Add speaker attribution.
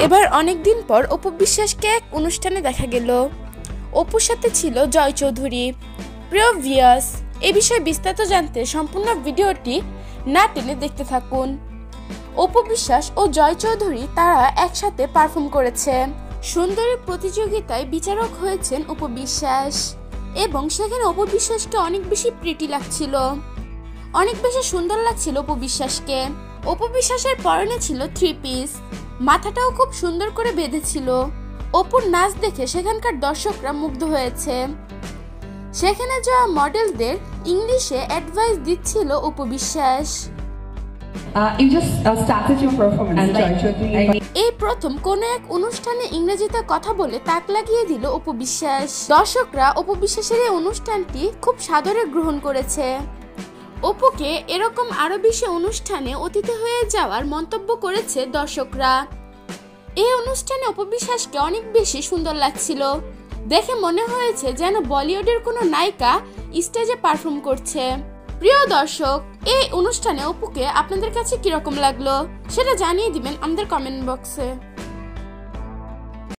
Speaker 1: এবার অনেকদিন পর অপু বিশ্বাসকে এক অনুষ্ঠানে দেখা গেল। অপুর সাথে ছিল জয় চৌধুরী। প্রিয় ভিউয়ার্স, এই বিষয়ে বিস্তারিত জানতে সম্পূর্ণ ভিডিওটি না টেনে দেখতে থাকুন। অপু বিশ্বাস ও জয় চৌধুরী তারা একসাথে পারফর্ম করেছে। সুন্দরী প্রতিযোগিতায় বিচারক হয়েছেন অপু বিশ্বাস এবং সেখানে অপু বিশ্বাসকে অনেক বেশি প্রিটি লাগছিল, অনেক বেশি সুন্দর লাগছিল অপু বিশ্বাসকে। অপু বিশ্বাসের পরনে ছিল 3 পিস, মাথাটাও খুব সুন্দর করে বেঁধেছিল। অপুর নাচ দেখে সেখানকার দর্শকরা মুগ্ধ হয়েছে। সেখানে যাওয়া মডেলদের ইংলিশে অ্যাডভাইস দিচ্ছিল অপু বিশ্বাস। এই প্রথম কোন এক অনুষ্ঠানে ইংরেজিতে কথা বলে তাক লাগিয়ে দিল অপু বিশ্বাস। দর্শকরা অপু বিশ্বাসের এই অনুষ্ঠানটি খুব সাদরে গ্রহণ করেছে। অপুকে এরকম আরো বেশি অনুষ্ঠানে অতিথি হয়ে যাওয়ার মন্তব্য করেছে দর্শকরা। এই অনুষ্ঠানে অপু বিশ্বাসকে অনেক বেশি সুন্দর লাগছিল। দেখে মনে হয়েছে যেন বলিউডের কোনো নায়িকা স্টেজে পারফর্ম করছে। প্রিয় দর্শক, এই অনুষ্ঠানে অপুকে আপনাদের কাছে কিরকম লাগলো সেটা জানিয়ে দিবেন আমাদের কমেন্ট বক্সে।